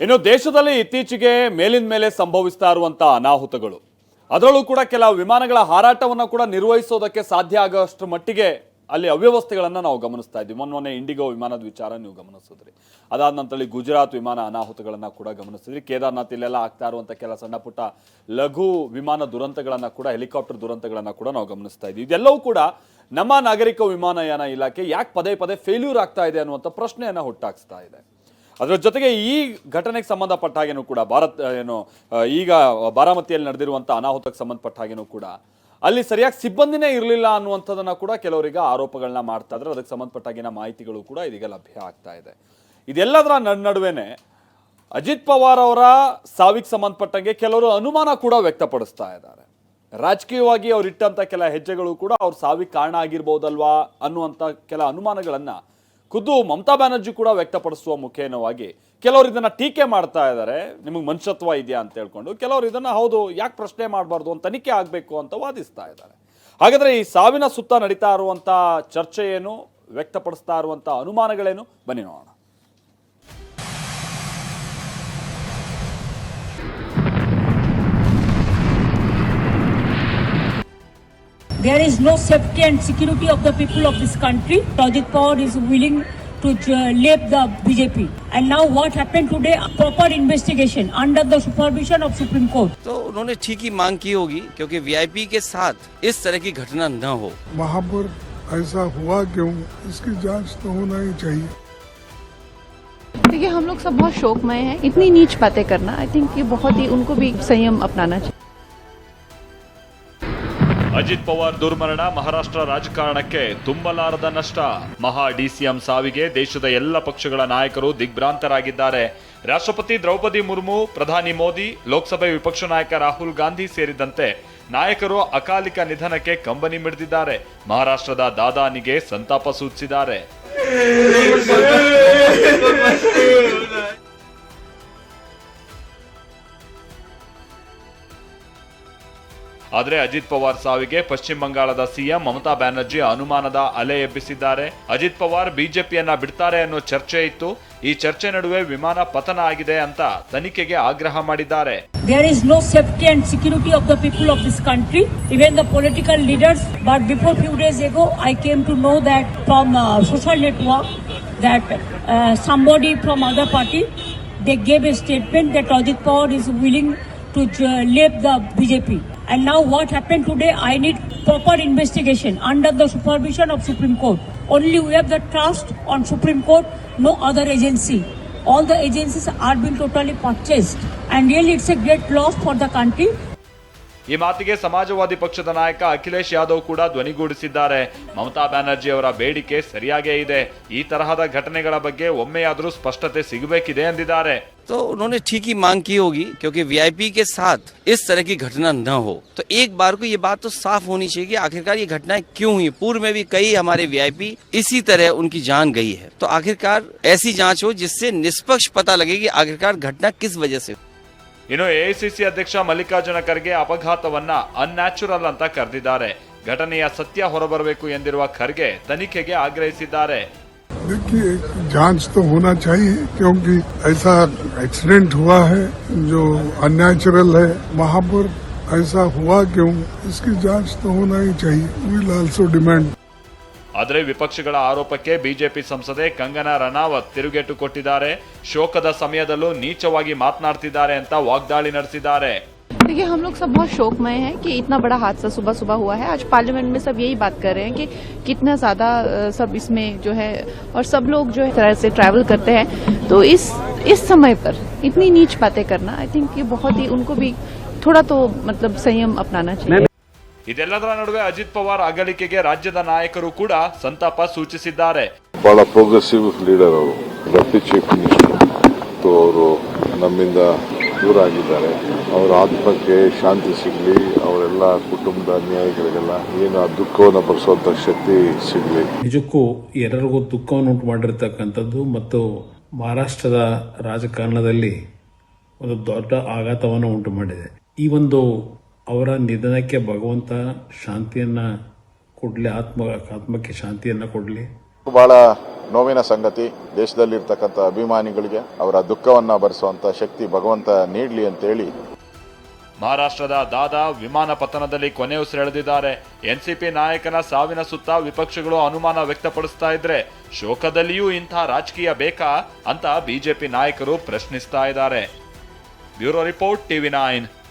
ಇನ್ನು ದೇಶದಲ್ಲಿ ಇತ್ತೀಚೆಗೆ ಮೇಲಿನ ಮೇಲೆ ಸಂಭವಿಸ್ತಾ ಇರುವಂತಹ ಅನಾಹುತಗಳು, ಅದರಲ್ಲೂ ಕೂಡ ಕೆಲವು ವಿಮಾನಗಳ ಹಾರಾಟವನ್ನು ಕೂಡ ನಿರ್ವಹಿಸೋದಕ್ಕೆ ಸಾಧ್ಯ ಆಗೋಷ್ಟು ಮಟ್ಟಿಗೆ ಅಲ್ಲಿ ಅವ್ಯವಸ್ಥೆಗಳನ್ನು ನಾವು ಗಮನಿಸ್ತಾ ಇದ್ವಿ. ಮೊನ್ನೆ ಇಂಡಿಗೋ ವಿಮಾನದ ವಿಚಾರ ನೀವು ಗಮನಿಸಿದ್ರಿ. ಅದಾದ ನಂತರ ಗುಜರಾತ್ ವಿಮಾನ ಅನಾಹುತಗಳನ್ನು ಕೂಡ ಗಮನಿಸಿದ್ರಿ. ಕೇದಾರ್ನಾಥ್ ಇಲ್ಲೆಲ್ಲ ಆಗ್ತಾ ಇರುವಂಥ ಕೆಲ ಸಣ್ಣ ಪುಟ್ಟ ಲಘು ವಿಮಾನ ದುರಂತಗಳನ್ನು ಕೂಡ, ಹೆಲಿಕಾಪ್ಟರ್ ದುರಂತಗಳನ್ನು ಕೂಡ ನಾವು ಗಮನಿಸ್ತಾ ಇದ್ವಿ. ಇದೆಲ್ಲವೂ ಕೂಡ ನಮ್ಮ ನಾಗರಿಕ ವಿಮಾನಯಾನ ಇಲಾಖೆ ಯಾಕೆ ಪದೇ ಪದೇ ಫೇಲ್ಯೂರ್ ಆಗ್ತಾ ಇದೆ ಅನ್ನುವಂಥ ಪ್ರಶ್ನೆಯನ್ನು ಹುಟ್ಟಾಕ್ಸ್ತಾ ಇದೆ. ಅದರ ಜೊತೆಗೆ ಈ ಘಟನೆಗೆ ಸಂಬಂಧಪಟ್ಟ ಹಾಗೇನೂ ಕೂಡ ಈಗ ಬಾರಾಮತಿಯಲ್ಲಿ ನಡೆದಿರುವಂಥ ಅನಾಹುತಕ್ಕೆ ಸಂಬಂಧಪಟ್ಟ ಹಾಗೇನೂ ಕೂಡ ಅಲ್ಲಿ ಸರಿಯಾಗಿ ಸಿಬ್ಬಂದಿನೇ ಇರಲಿಲ್ಲ ಅನ್ನುವಂಥದ್ದನ್ನು ಕೂಡ ಕೆಲವರಿಗೆ ಆರೋಪಗಳನ್ನ ಮಾಡ್ತಾ ಇದ್ದಾರೆ. ಅದಕ್ಕೆ ಸಂಬಂಧಪಟ್ಟಾಗಿನ ಮಾಹಿತಿಗಳು ಕೂಡ ಇದೀಗ ಲಭ್ಯ ಆಗ್ತಾ ಇದೆ. ಇದೆಲ್ಲದರ ನಡುವೆನೆ ಅಜಿತ್ ಪವಾರ್ ಅವರ ಸಾವಿಗೆ ಸಂಬಂಧಪಟ್ಟಂಗೆ ಕೆಲವರು ಅನುಮಾನ ಕೂಡ ವ್ಯಕ್ತಪಡಿಸ್ತಾ ಇದ್ದಾರೆ. ರಾಜಕೀಯವಾಗಿ ಅವ್ರು ಇಟ್ಟಂತ ಕೆಲ ಹೆಜ್ಜೆಗಳು ಕೂಡ ಅವ್ರ ಸಾವಿಗೆ ಕಾರಣ ಆಗಿರ್ಬೋದಲ್ವಾ ಅನ್ನುವಂಥ ಕೆಲ ಅನುಮಾನಗಳನ್ನ ಖುದ್ದು ಮಮತಾ ಬ್ಯಾನರ್ಜಿ ಕೂಡ ವ್ಯಕ್ತಪಡಿಸುವ ಮುಖೇನವಾಗಿ ಕೆಲವರು ಇದನ್ನ ಟೀಕೆ ಮಾಡ್ತಾ ಇದ್ದಾರೆ. ನಿಮಗೆ ಮನುಷ್ಯತ್ವ ಇದೆಯಾ ಅಂತ ಹೇಳ್ಕೊಂಡು ಕೆಲವರು ಇದನ್ನ ಹೌದು, ಯಾಕೆ ಪ್ರಶ್ನೆ ಮಾಡಬಾರ್ದು, ಅಂತ ತನಿಖೆ ಆಗಬೇಕು ಅಂತ ವಾದಿಸ್ತಾ ಇದ್ದಾರೆ. ಹಾಗಾದ್ರೆ ಈ ಸಾವಿನ ಸುತ್ತ ನಡೀತಾ ಇರುವಂತ ಚರ್ಚೆ ಏನು, ವ್ಯಕ್ತಪಡಿಸ್ತಾ ಇರುವಂತ ಅನುಮಾನಗಳೇನು, ಬನ್ನಿ ನೋಡೋಣ. There is no safety and security of the people of this country. Ajit Pawar is willing to leave the BJP. And now what happened today? Proper investigation under the supervision of Supreme Court. तो उन्होंने ठीक ही मांग की होगी, क्योंकि VIP के साथ इस तरह की घटना न हो। वहाँ पर ऐसा हुआ क्यों, इसकी जांच तो होना ही चाहिए। देखिए, हम लोग सब बहुत शोकमय हैं। इतनी नीच बातें करना, आई थिंक ये बहुत ही, उनको भी संयम अपनाना चाहिए। ಅಜಿತ್ ಪವಾರ್ ದುರ್ಮರಣ ಮಹಾರಾಷ್ಟ್ರ ರಾಜಕಾರಣಕ್ಕೆ ತುಂಬಲಾರದ ನಷ್ಟ. ಮಹಾ ಡಿಸಿಎಂ ಸಾವಿಗೆ ದೇಶದ ಎಲ್ಲ ಪಕ್ಷಗಳ ನಾಯಕರು ದಿಗ್ಭ್ರಾಂತರಾಗಿದ್ದಾರೆ. ರಾಷ್ಟ್ರಪತಿ ದ್ರೌಪದಿ ಮುರ್ಮು, ಪ್ರಧಾನಿ ಮೋದಿ, ಲೋಕಸಭೆ ವಿಪಕ್ಷ ನಾಯಕ ರಾಹುಲ್ ಗಾಂಧಿ ಸೇರಿದಂತೆ ನಾಯಕರು ಅಕಾಲಿಕ ನಿಧನಕ್ಕೆ ಕಂಬನಿ ಮಿಡಿದಿದ್ದಾರೆ. ಮಹಾರಾಷ್ಟ್ರದ ದಾದಾನಿಗೆ ಸಂತಾಪ ಸೂಚಿಸಿದ್ದಾರೆ. ಆದರೆ ಅಜಿತ್ ಪವಾರ್ ಸಾವಿಗೆ ಪಶ್ಚಿಮ ಬಂಗಾಳದ ಸಿಎಂ ಮಮತಾ ಬ್ಯಾನರ್ಜಿ ಅನುಮಾನದ ಅಲೆ ಎಬ್ಬಿಸಿದ್ದಾರೆ. ಅಜಿತ್ ಪವಾರ್ ಬಿಜೆಪಿಯನ್ನ ಬಿಡ್ತಾರೆ ಅನ್ನೋ ಚರ್ಚೆ ಇತ್ತು. ಈ ಚರ್ಚೆ ನಡುವೆ ವಿಮಾನ ಪತನ ಆಗಿದೆ ಅಂತ ತನಿಖೆಗೆ ಆಗ್ರಹ ಮಾಡಿದ್ದಾರೆ. There is no safety and security of the people of this country, even the political leaders. But before few days ago, I came to know that from social network that somebody from other party, they gave a statement that Ajit Pawar is willing to leave the BJP. And now what happened today? I need proper investigation under the supervision of Supreme Court. Only we have the trust on Supreme Court, no other agency. All the agencies are being totally purchased. And really it's a great loss for the country. ಈ ಮಾತಿಗೆ ಸಮಾಜವಾದಿ ಪಕ್ಷದ ನಾಯಕ ಅಖಿಲೇಶ್ ಯಾದವ್ ಕೂಡ ಧ್ವನಿಗೂಡಿಸಿದ್ದಾರೆ. ಮಮತಾ ಬ್ಯಾನರ್ಜಿ ಅವರ ಬೇಡಿಕೆ ಸರಿಯಾಗೇ ಇದೆ. ಈ ತರಹದ ಘಟನೆಗಳ ಬಗ್ಗೆ ಒಮ್ಮೆಯಾದರೂ ಸ್ಪಷ್ಟತೆ ಸಿಗಬೇಕಿದೆ ಎಂದಿದ್ದಾರೆ. तो उन्होंने ठीक ही मांग की होगी, क्योंकि वीआईपी के साथ इस तरह की घटना न हो। तो एक बार को ये बात तो साफ होनी चाहिए कि आखिरकार ये घटनाएं क्यों हुई। पूर्व में भी कई हमारे वीआईपी इसी तरह उनकी जान गई है। तो आखिरकार ऐसी जांच हो जिससे निष्पक्ष पता लगे कि आखिरकार घटना किस वजह से। ಇನ್ನು ಎಐಸಿಸಿ ಅಧ್ಯಕ್ಷ ಮಲ್ಲಿಕಾರ್ಜುನ ಖರ್ಗೆ ಅಪಘಾತವನ್ನ ಅನ್ಯಾಚುರಲ್ ಅಂತ ಕರೆದಿದ್ದಾರೆ. ಘಟನೆಯ ಸತ್ಯ ಹೊರಬರಬೇಕು ಎಂದಿರುವ ಖರ್ಗೆ ತನಿಖೆಗೆ ಆಗ್ರಹಿಸಿದ್ದಾರೆ. देखिए, जांच तो होना चाहिए, क्योंकि ऐसा एक्सीडेंट हुआ है जो अननेचुरल है। वहाँ पर ऐसा हुआ क्यों, इसकी जांच तो होना ही चाहिए। Will also demand. ಆದರೆ ವಿಪಕ್ಷಗಳ ಆರೋಪಕ್ಕೆ ಬಿಜೆಪಿ ಸಂಸದೆ ಕಂಗನಾ ರನಾವತ್ ತಿರುಗೇಟು ಕೊಟ್ಟಿದ್ದಾರೆ. ಶೋಕದ ಸಮಯದಲ್ಲೂ ನೀಚವಾಗಿ ಮಾತನಾಡ್ತಿದ್ದಾರೆ ಅಂತ ವಾಗ್ದಾಳಿ ನಡೆಸಿದ್ದಾರೆ. देखिए, हम लोग सब बहुत शोकमय हैं कि इतना बड़ा हादसा सुबह सुबह हुआ है। आज पार्लियामेंट में सब यही बात कर रहे हैं कि कितना ज्यादा सब इसमें जो है, और सब लोग जो है तरह से ट्रैवल करते हैं, तो इस समय पर इतनी नीच बातें करना, आई थिंक ये बहुत ही, उनको भी थोड़ा तो मतलब संयम अपनाना चाहिए। ಇದೆಲ್ಲದರ ನಡುವೆ ಅಜಿತ್ ಪವಾರ್ ಅಗಲಿಕೆಗೆ ರಾಜ್ಯದ ನಾಯಕರು ಕೂಡ ಸಂತಾಪ ಸೂಚಿಸಿದ್ದಾರೆ. ಬಹಳ ಪ್ರೋಗ್ರೆಸಿವ್ ಲೀಡರ್ ಅವರು, ಡೆಪ್ಟಿ ಚೀಫ್ ಮಿನಿಸ್ಟರ್. ಅವರು ನಮ್ಮಿಂದ ದೂರ ಆಗಿದ್ದಾರೆ. ಅವರ ಆತ್ಮಕ್ಕೆ ಶಾಂತಿ ಸಿಗಲಿ, ಅವರೆಲ್ಲ ಕುಟುಂಬದ ಅನ್ಯಾಯಿಗಳಿಗೆಲ್ಲ ಏನು ಆ ದುಃಖವನ್ನು ಭರಿಸುವಂತ ಶಕ್ತಿ ಸಿಗಲಿ. ನಿಜಕ್ಕೂ ಎಲ್ಲರಿಗೂ ದುಃಖವನ್ನು ಉಂಟು ಮಾಡಿರ್ತಕ್ಕಂಥದ್ದು ಮತ್ತು ಮಹಾರಾಷ್ಟ್ರದ ರಾಜಕಾರಣದಲ್ಲಿ ಒಂದು ದೊಡ್ಡ ಆಘಾತವನ್ನು ಉಂಟು ಮಾಡಿದೆ. ಈ ಒಂದು ಅವರ ನಿಧನಕ್ಕೆ ಭಗವಂತ ಶಾಂತಿಯನ್ನು ಕೊಡಲಿ, ಆತ್ಮಕ್ಕೆ ಶಾಂತಿಯನ್ನು ಕೊಡಲಿ. ಬಹಳ ನೋವಿನ ಸಂಗತಿ. ದೇಶದಲ್ಲಿರ್ತಕ್ಕಂಥ ಅಭಿಮಾನಿಗಳಿಗೆ ಅವರ ದುಃಖವನ್ನ ಭರಿಸುವಂತ ಶಕ್ತಿ ಭಗವಂತ ನೀಡಲಿ ಅಂತೇಳಿ. ಮಹಾರಾಷ್ಟ್ರದ ದಾದಾ ವಿಮಾನ ಪತನದಲ್ಲಿ ಕೊನೆ ಉಸಿರೆಳೆದಿದ್ದಾರೆ. ಎನ್ಸಿಪಿ ನಾಯಕನ ಸಾವಿನ ಸುತ್ತ ವಿಪಕ್ಷಗಳು ಅನುಮಾನ ವ್ಯಕ್ತಪಡಿಸ್ತಾ ಇದ್ರೆ ಶೋಕದಲ್ಲಿಯೂ ಇಂಥ ರಾಜಕೀಯ ಬೇಕಾ ಅಂತ ಬಿಜೆಪಿ ನಾಯಕರು ಪ್ರಶ್ನಿಸ್ತಾ ಇದ್ದಾರೆ. Bureau report, TV9.